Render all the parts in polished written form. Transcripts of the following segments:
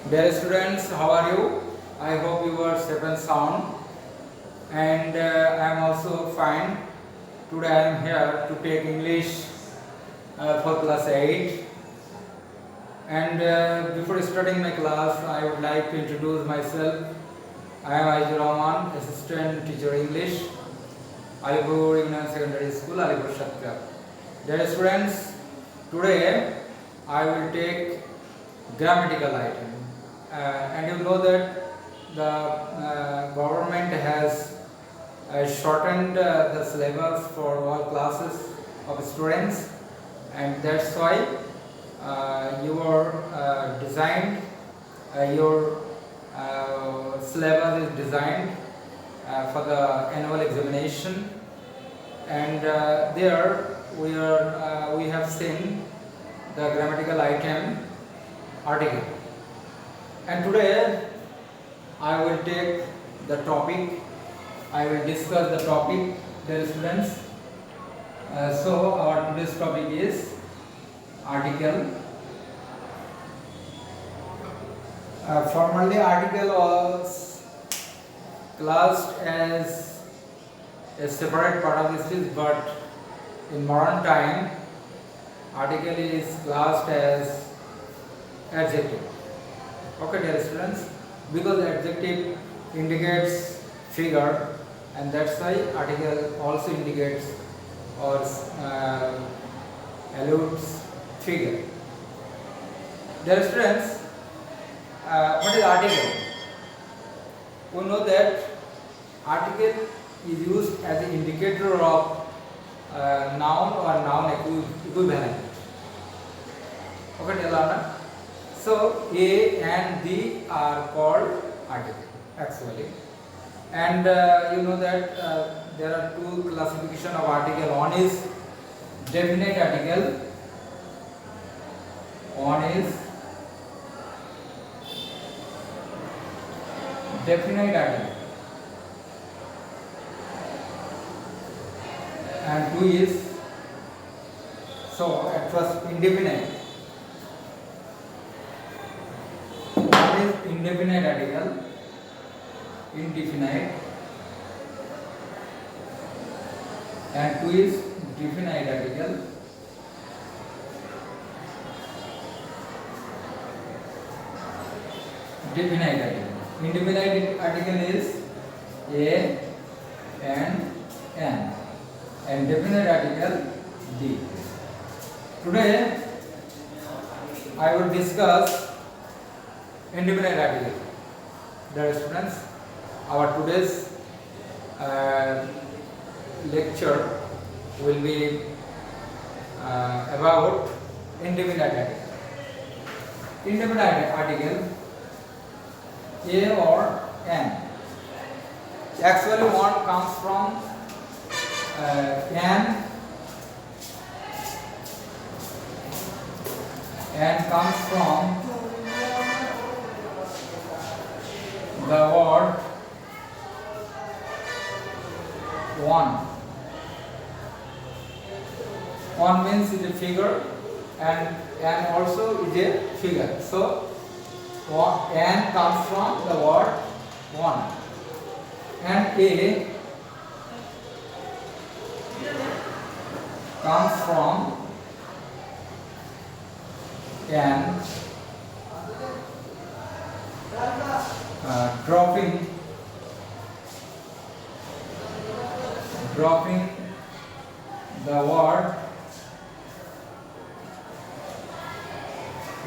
Dear students, how are you? I hope you are safe and sound, and I am also fine. Today I am here to take English for class 8, and before starting my class I would like to introduce myself. I am Azizur Rahman, Assistant Teacher English, Alipur Union Secondary School, Alipur Shatka. Dear students, today I will take grammatical item. And you know that the government has shortened the syllabus for all classes of students, and that's why your syllabus is designed for the annual examination, and there we have seen the grammatical item article. And today I will take the topic, I will discuss the topic, dear students. So our today's topic is article. Formerly article was classed as a separate part of the speech, but in modern time article is classed as adjective. Okay, dear students, because adjective indicates figure, and that's why article also indicates or alludes figure. Dear students, what is article? We know that article is used as an indicator of noun or noun equivalent. Okay, dear learner. So A and D are called article actually, and you know that there are two classification of article. One is definite article, one is definite article, and two is, so at first indefinite. Indefinite article, indefinite, and two is definite article. Definite article. Indefinite article is A and N, and definite article D. Today I will discuss indefinite article. Dear students, our today's lecture will be about indefinite article. Indefinite article, A or N. Actually, one comes from N comes from the word one. One means is a figure, and also is a figure. So N comes from the word one, and A comes from N. Dropping the word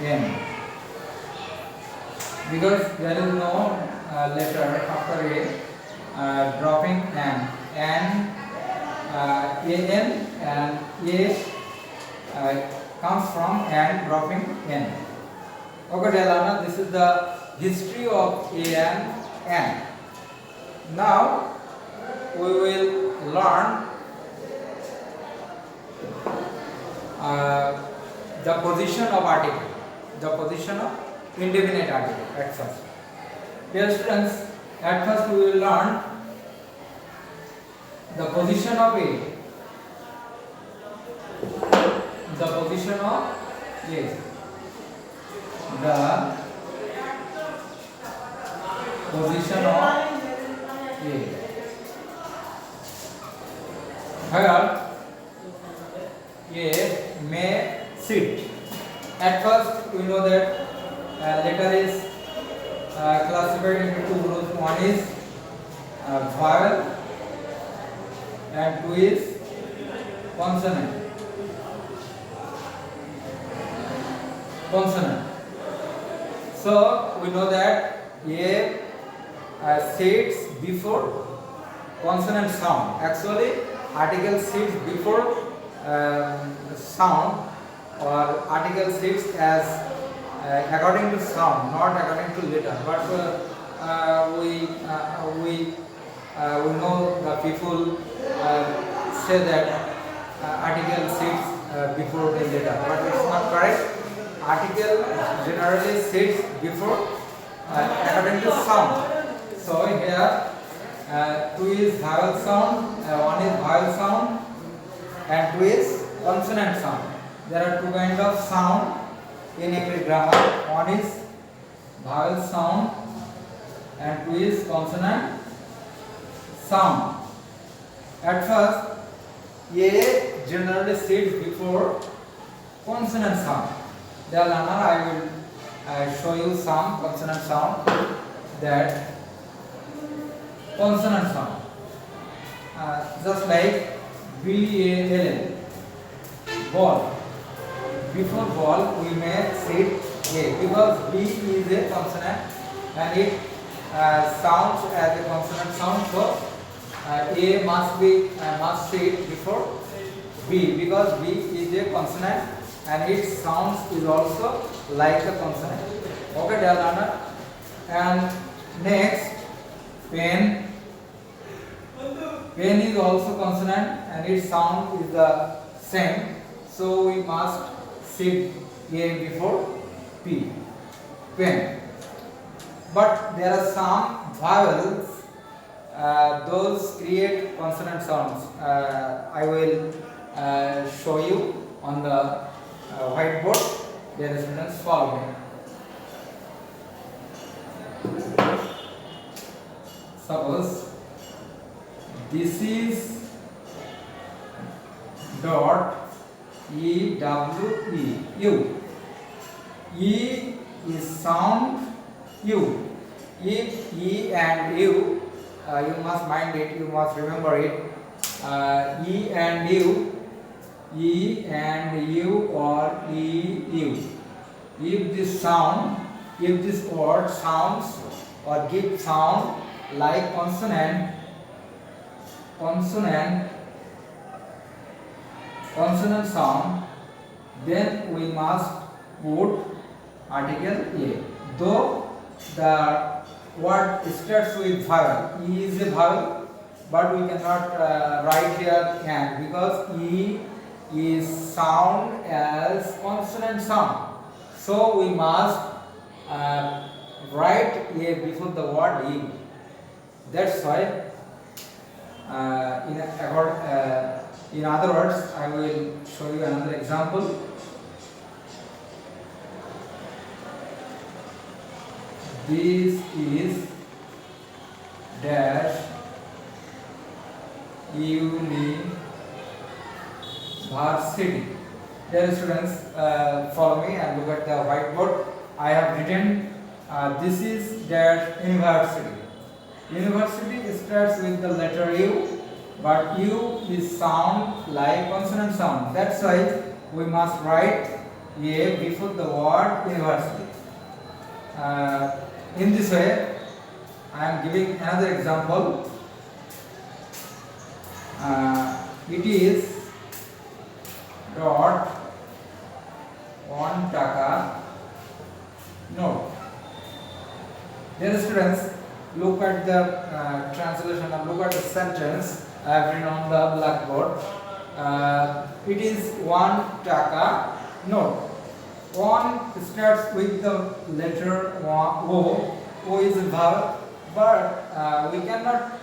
N, because there is no letter after A, dropping N, An, and A comes from N, dropping N. Okay, dear learner, this is the history of A and N. Now we will learn the position of article, the position of indefinite article at first. Dear students, at first we will learn the position of A. The position of A. The position of A. Where A may sit. At first, we know that letter is classified into two groups. One is vowel and two is consonant. So we know that A sits before consonant sound. Actually, article sits before sound, or article sits as according to sound, not according to letter. But we know the people say that article sits before the letter, but it's not correct. Article generally sits before according to sound. So here two is vowel sound, one is vowel sound, and two is consonant sound. There are two kinds of sound in English grammar. One is vowel sound and two is consonant sound. At first, A generally sits before consonant sound. Then I will show you some consonant sound. That consonant sound, just like B-A-L-L, ball. Before ball, we may sit A because B is a consonant and it sounds as a consonant sound. So A must sit before B because B is a consonant and its sounds is also like a consonant. Okay, dear learner. And next, pen. Pen is also consonant and its sound is the same. So we must sit A before P. Pen. But there are some vowels, those create consonant sounds. I will show you on the whiteboard. Dear students, follow me. Suppose this is dot E-W-E, U. E is sound U. If E and U, you must mind it, you must remember it. E and U or E-U. If this word sounds or give sound like consonant sound, then we must put article A. Though the word starts with vowel, E is a vowel, but we cannot write here and because E is sound as consonant sound. So we must write A before the word E. That's why in other words, I will show you another example. This is dash university. Dear students, follow me and look at the whiteboard. I have written this is dash university. University starts with the letter U, but U is sound like consonant sound. That's why we must write A before the word university. In this way, I am giving another example. It is dot 1 taka note. Dear students, look at the translation and look at the sentence I have written on the blackboard. It is 1 taka note. 1 starts with the letter O. O is a vowel, but we cannot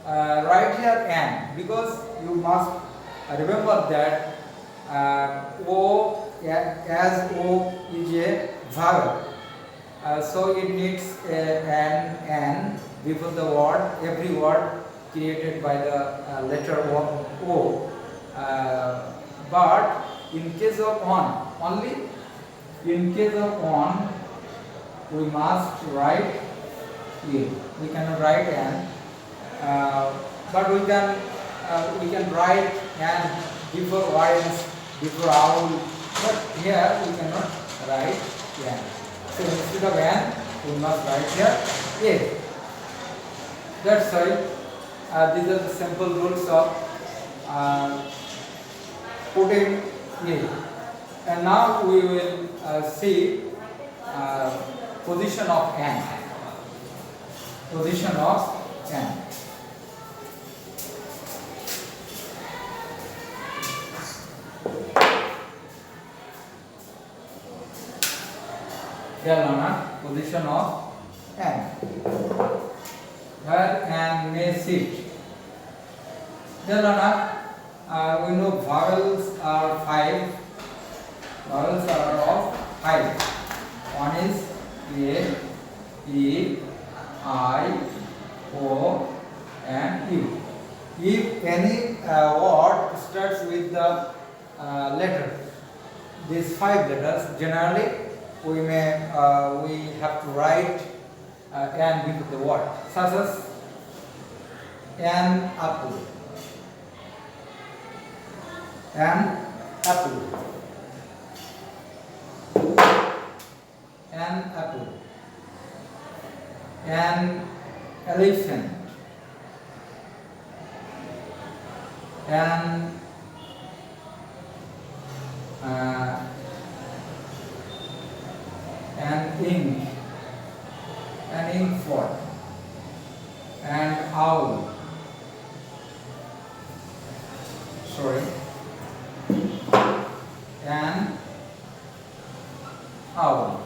write here N because you must remember that O as O is a vowel. So it needs an before the word, every word created by the letter O. But in case of on, only in case of on, we must write in. We cannot write an, but we can write an before orange, before owl. But here we cannot write an. So instead of an, we must write here a. That's why these are the simple rules of putting a. And now we will see position of an. Position of an. Position of an. Where an may sit. We know vowels are 5. Vowels are of 5. One is A, E, I, O, and U. If any word starts with the letter, these 5 letters, generally we have to write an before the word, such as an apple, an apple, an apple, an elephant, an ink, an inkpot, an owl, an owl,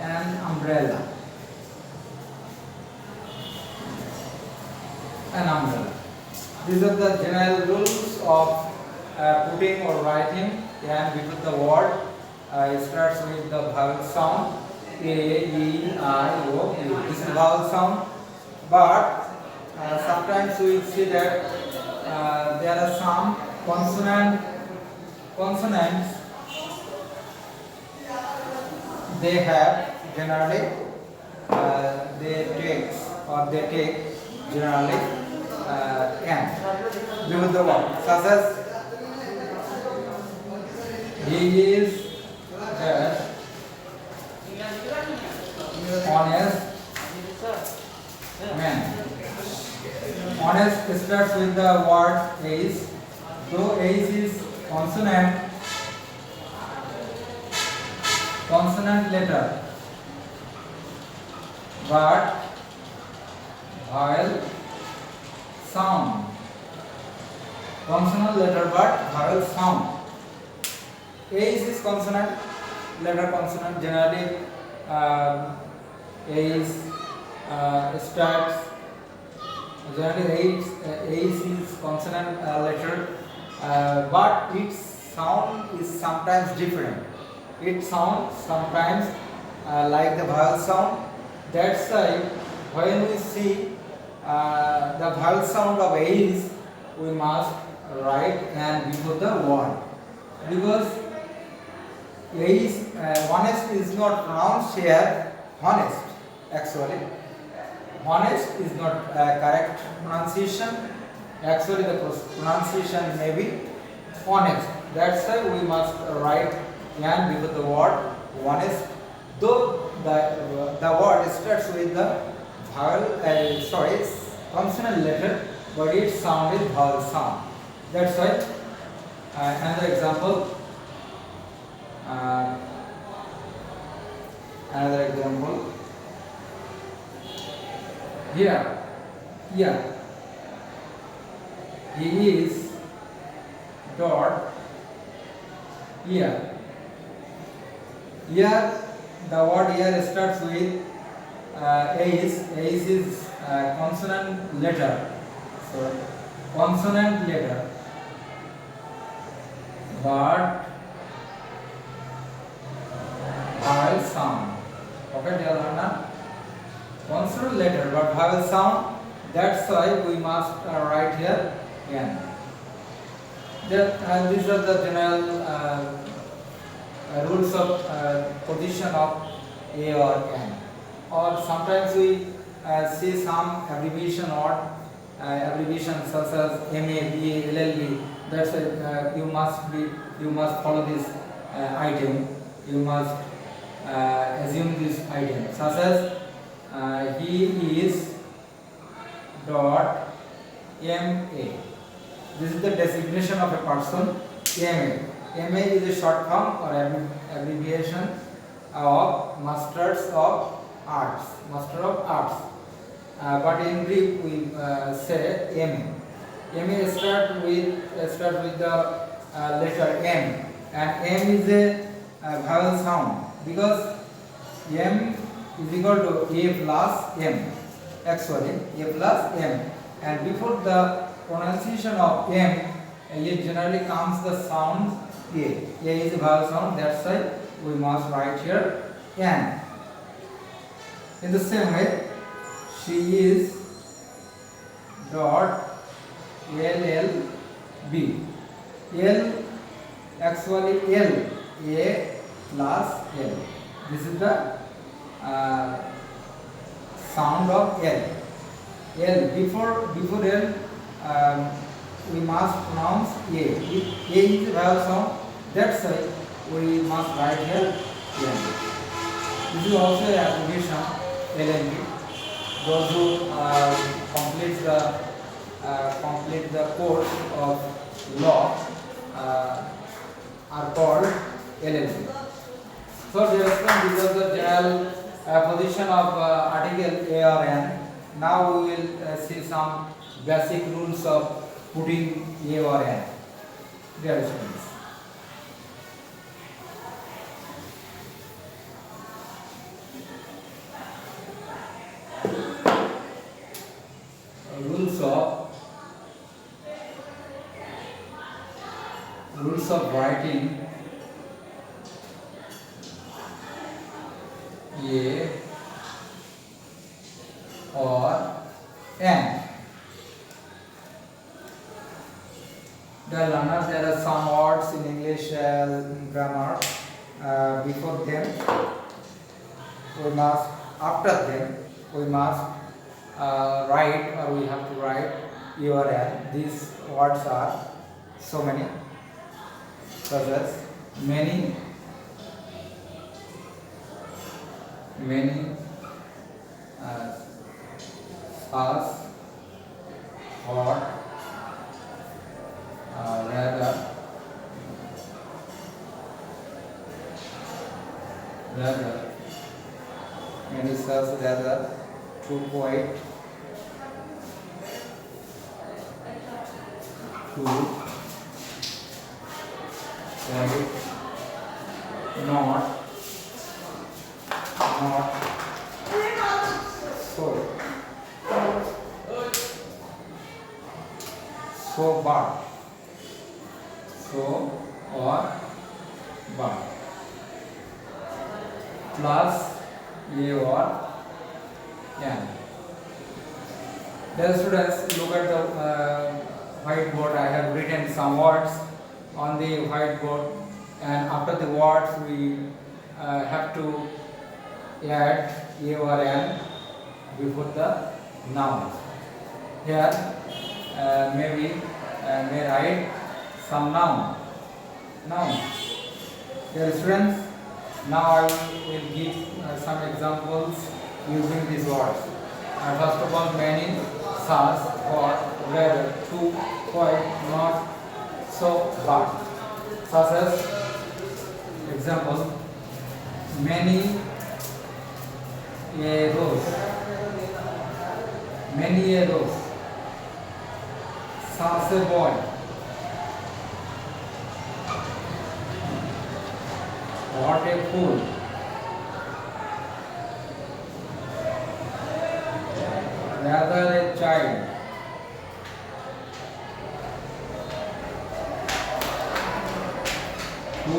an umbrella, an umbrella. These are the general rules of putting or writing an before the word. It starts with the vowel sound A, E, I, O, U. This is vowel sound, but sometimes we see that there are some consonants. They have generally they take generally n before the word, such as he is honest man. Honest starts with the word is, though is consonant letter, but vowel sound. Consonant letter but vowel sound. Is consonant letter, consonant generally starts generally is consonant letter, but its sound is sometimes different. It sounds sometimes like the vowel sound. That's why when we see the vowel sound of is, we must write and before the word, because honest is not pronounced here honest. Actually, honest is not correct pronunciation. Actually, the pronunciation may be honest. That's why we must write and before the word honest. Though the word starts with the vowel, consonant letter, but its sound is vowel sound. That's why another example. Here, he is dot here. Here, the word here starts with is consonant letter. So, consonant letter, but vowel sound. Okay, dear learner. Consonant letter but vowel sound. That's why we must write here n. These are the general rules of position of a or n. Or sometimes we see some abbreviation or abbreviation such as MA, BA, LLB. That's why you must follow this item. You must assume this item such as he is dot MA. This is the designation of a person. MA is a short form or abbreviation of Masters of Arts. Master of Arts. But in Greek we say MA. MA starts with the letter M, and M is a vowel sound because M is equal to A plus M. Actually, A plus M, and before the pronunciation of M, it generally comes the sound A. A is a vowel sound. That's why we must write here N. In the same way, she is dot LLB. L actually L, A plus L. This is the sound of L. L before L we must pronounce A. A is a vowel sound. That's why we must write here L. This is also an abbreviation LLB. Those who complete the course of law are called LLB. So these are the general position of article A or N. Now we will see some basic rules of putting A or N. Dear students. Rules of writing A or N. The learners, there are some words in English grammar. Before them, after them, we must write, or we have to write A or N. These words are so many, such as many, us, hot, rather, many such, rather, to quite, to, right, not, so but, so or but, plus A or N. Dear students, look at the whiteboard. I have written some words on the whiteboard, and after the words we have to add A or N before the noun. Here may write some noun. Dear students, now I will give some examples using these words. First of all, many, such, or, rather, to, quite, not, so, but. Such as example, many a rose, such a boy, what a fool, rather a child, to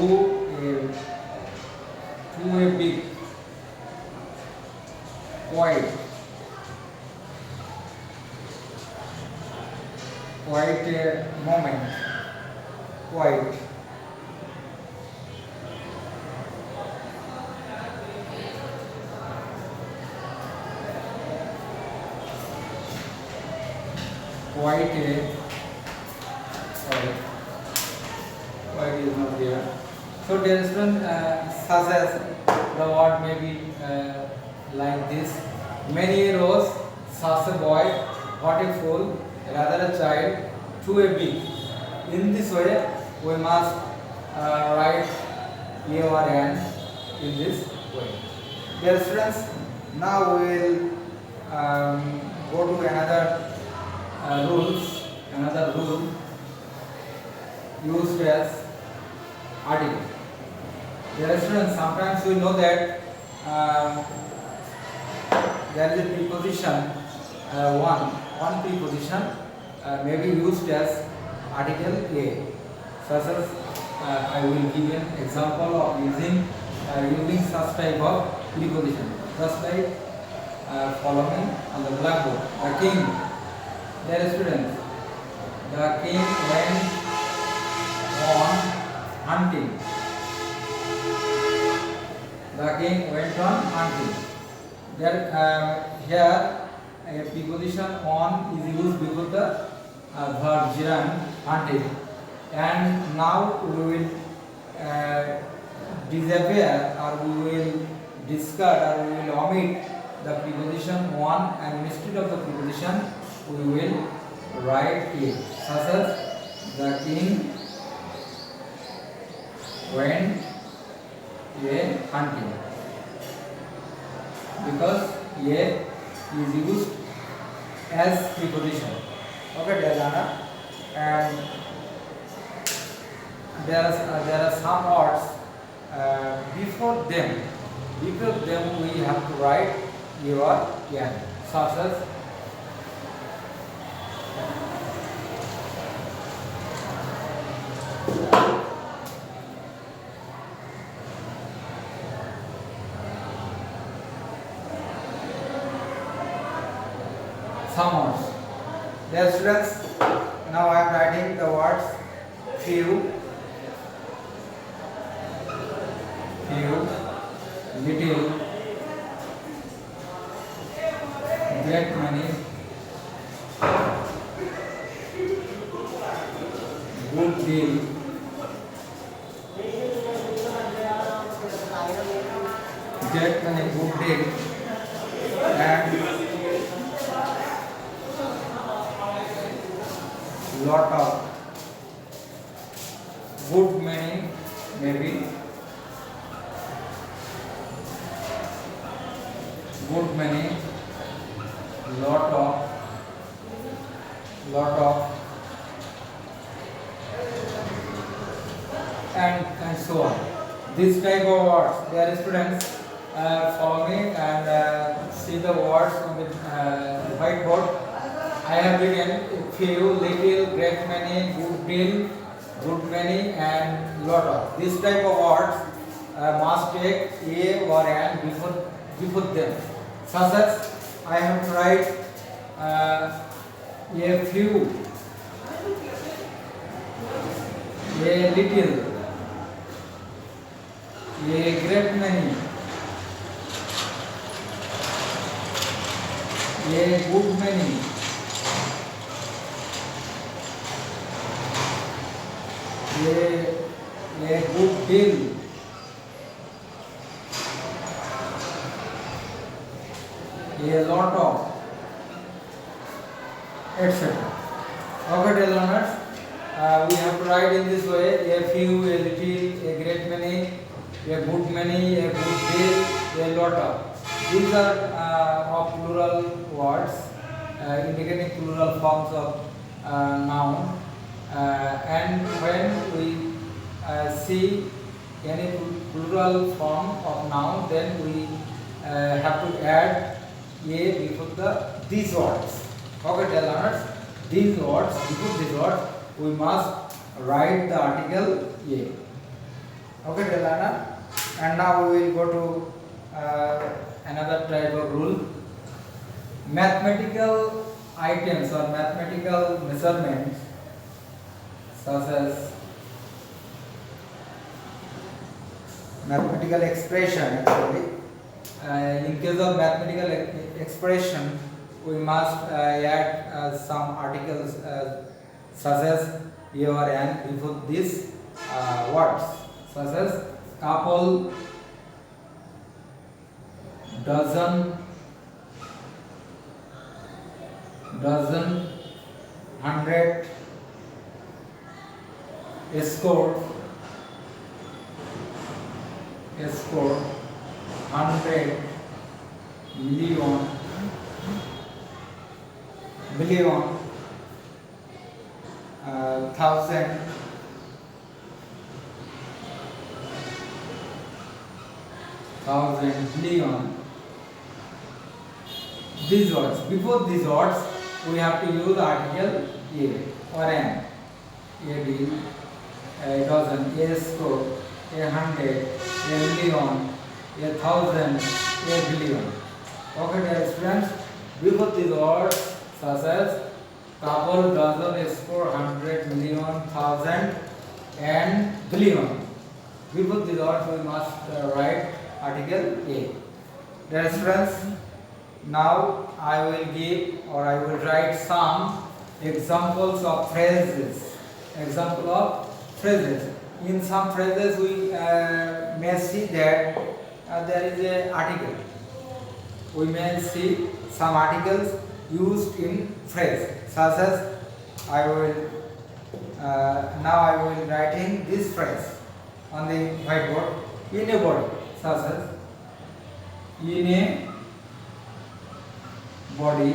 a big, Quiet. Quiet moment. Quiet. Quiet. Sorry. Quiet is not there. So dear students, such as the word may be like this. Many rose, such a boy, what a fool, rather a child, to a big. In this way, we must write A or N in this way. Dear students, now we will go to another another rule used as article. Dear students, sometimes we know that there is a preposition, one preposition may be used as article A. Such as I will give an example of using such type of preposition. Just like following on the blackboard. The king, dear students, the king went on hunting. The king went on hunting. There, here a preposition on is used before the verb gerund hunted, and now we will disappear or we will discard or we will omit the preposition on, and instead of the preposition we will write it, such as the king went a hunting, because a is used as preposition. Okay, dear learner, and there are some words before them we have to write your n, such as some words. Dear students, now I am writing the words few, little, great many, good deal, great many, good deal, and lot of, good many, maybe, good many, lot of, and so on. This type of words, dear students, follow me and see the words on the whiteboard. I have written few, little, great many, good deal, good many, and lot of. This type of words must take A or N before them. Such as I have to write a few, a little, a great many, a good many, a good deal, a lot of, etc. Okay, dear learners, we have to write in this way: a few, a little, a great many, a good many, a good deal, a lot of. These are of plural words indicating plural forms of noun. And when we see any plural form of noun, then we have to add a before these words. Okay, dear learners, these words, before these words, we must write the article a. Okay, dear learner, and now we will go to another type of rule. mathematical items or mathematical measurements such as mathematical expression actually. In case of mathematical expression, we must add some articles such as your and before these words, such as couple, dozen, hundred, score, hundred, million, billion, thousand, billion. These words. Before these words, we have to use article a or an. A bill, a dozen, a score, a hundred, a million, a thousand, a billion. Okay, dear students. Before these words, such as couple, dozen, score, hundred, million, thousand, and billion. Before these words, we must write article a. Dear students, now I will give or I will write some examples of phrases. Example of phrases. In some phrases, we may see that there is an article. We may see some articles used in phrase, such as I will now I will writing this phrase on the whiteboard. In a body, such as in a body,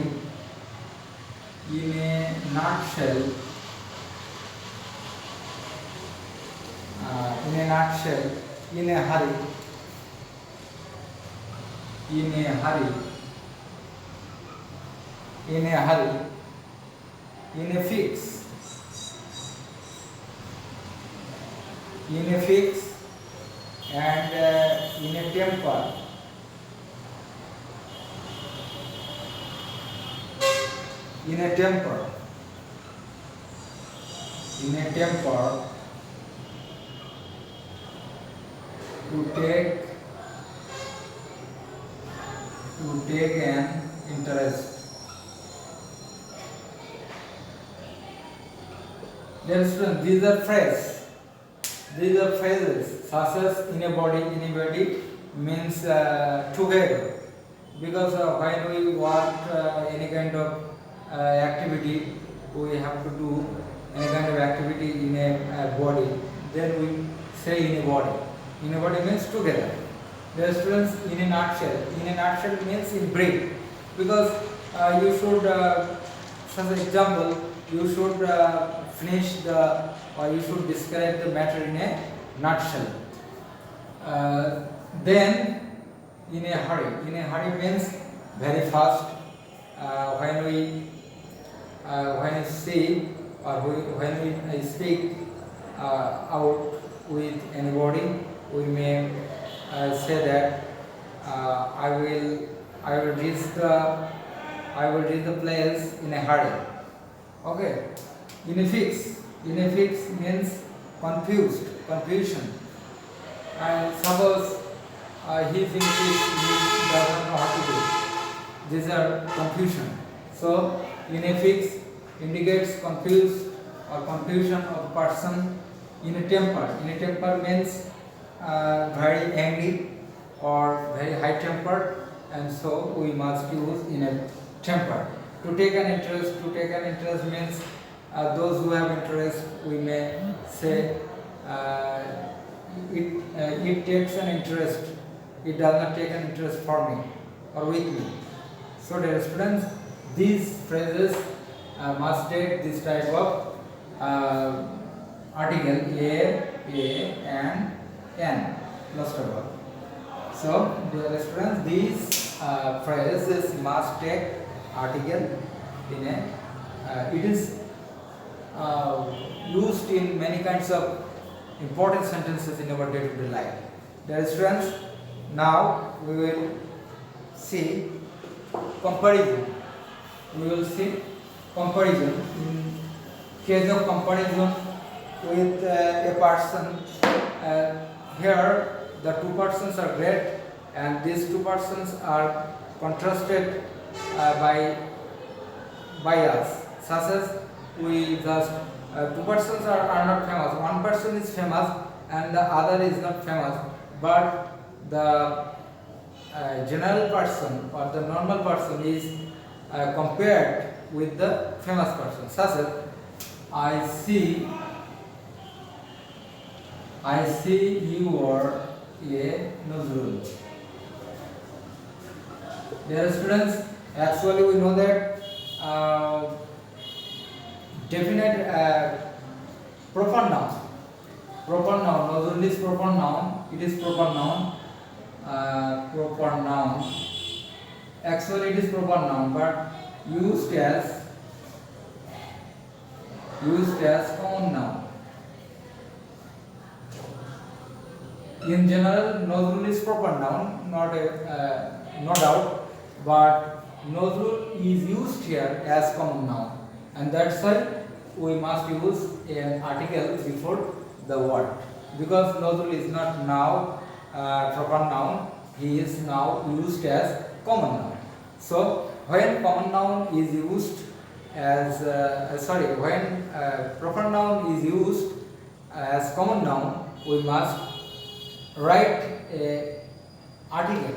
in a nutshell, in a hurry, in a hurry, in a hurry, in a fix, in a fix, and in a temper, in a temper, in a temper, to take an interest. Dear students, these are phrases. These are phrases such as in a body means together, because when we want any kind of activity, we have to do any kind of activity in a body, then we say in a body. In a body means together. Dear students, in a nutshell means in brief, because you should, for example, you should finish or you should describe the matter in a nutshell. Then, in a hurry means very fast. When we see or when we speak out with anybody, we may say that I will reach the place in a hurry. Okay. In a fix means confusion. And suppose he thinks he doesn't know how to do. These are confusion. So in a fix indicates confused or confusion of a person. In a temper means very angry or very high tempered, and so we must use in a temper. To take an interest means those who have interest, we may say it takes an interest. It does not take an interest for me or with me. So, dear students, these phrases must take this type of article a and n, last of all. So, dear students, these phrases must take article in a. It is used in many kinds of important sentences in our day-to-day life. Dear students, now we will see comparison. We will see comparison. In case of comparison with a person, here the two persons are great, and these two persons are contrasted by us, such as we just two persons are not famous. One person is famous and the other is not famous, but the general person or the normal person is compared with the famous person, such as I see you are a Nazrul. Dear students, actually we know that definite proper noun. Nazrul is proper noun. It is proper noun. Proper noun. Actually, it is proper noun, but used as common noun. In general, Nazrul is proper noun, no doubt, but Nazrul is used here as common noun, and that's why we must use an article before the word, because Nazrul is not now proper noun, he is now used as common noun. So when common noun is used as when proper noun is used as common noun, we must write a article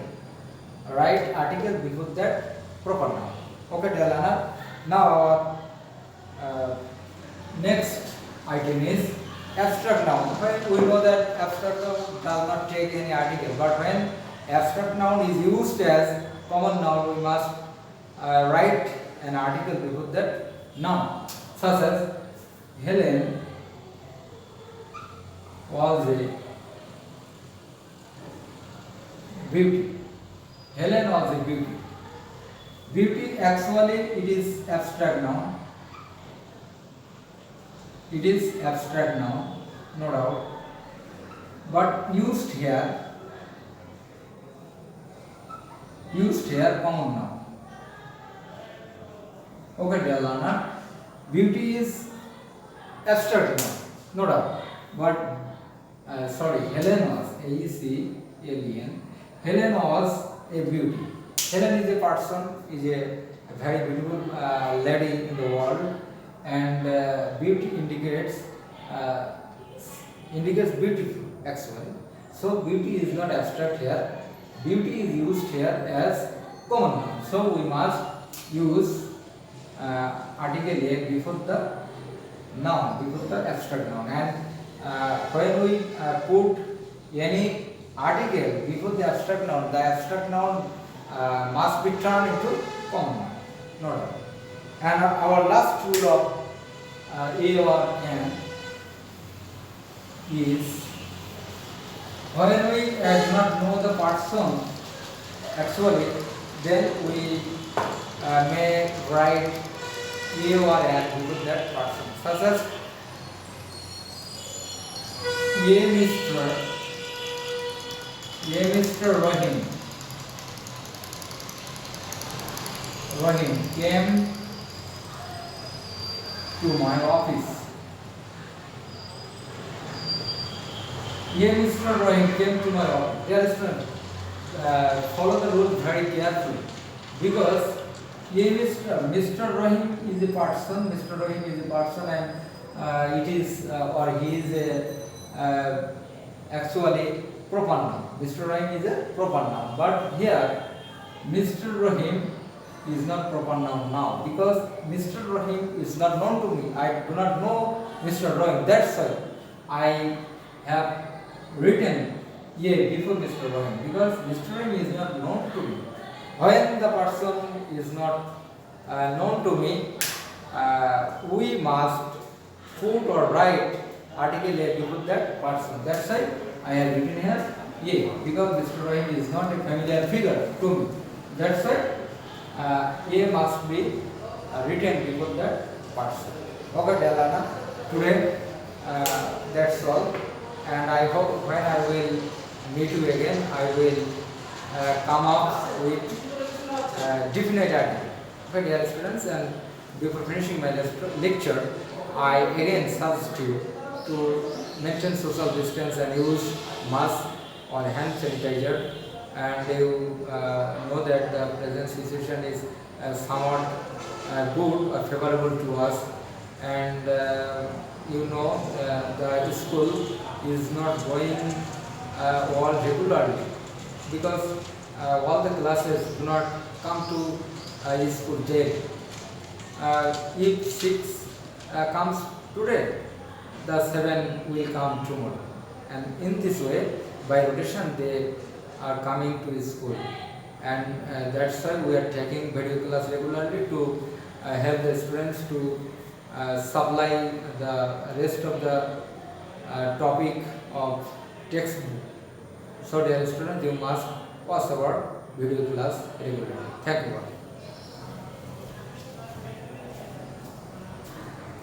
before that proper noun. Okay, dear learner. Now our next item is abstract noun. When we know that abstract noun does not take any article, but when abstract noun is used as common noun, we must write an article before that noun, such as Helen was a beauty. Helen was a beauty. Beauty, actually it is abstract noun. It is abstract noun, no doubt, but used here common noun. Okay, dear learner, beauty is abstract noun, no doubt, but Helen was AECLEN. Helen was a beauty. Helen is a person, is a very beautiful lady in the world, and beauty indicates beautiful actually. So beauty is not abstract here. Beauty is used here as common noun. So we must use article A before the noun, before the abstract noun, and when we put any article before the abstract noun must be turned into common noun, no doubt. And our last rule of A or N is when we do not know the person actually, then we may write A or N before that person, such as Mr. Rahim came to my office. Mr. Rahim came to my office. Dear students, follow the rule very carefully, because Mr. Rahim is a person. Mr. Rahim is a person, and it is or he is actually proper noun. Mr. Rahim is a proper noun, but here Mr. Rahim is not proper noun now, because Mr. Rahim is not known to me. I do not know Mr. Rahim. That's why I have written A before Mr. Rahim, because Mr. Rahim is not known to me. When the person is not known to me, we must put or write article A before that person. That's why I have written here A, because Mr. Rahim is not a familiar figure to me. That's why A must be written before that person. Okay, dear learner, today that's all, and I hope when I will meet you again, I will come up with definite idea. Okay, dear students, and before finishing my lecture, I again suggest you to maintain social distance and use mask or hand sanitizer. And you know that the present situation is somewhat good or favorable to us, and the school is not going all regularly because all the classes do not come to school daily. If 6 comes today, the 7 will come tomorrow, and in this way, by rotation, they are coming to school, and that's why we are taking video class regularly to help the students to supply the rest of the topic of textbook. So, dear students, you must watch our video class regularly. Thank you.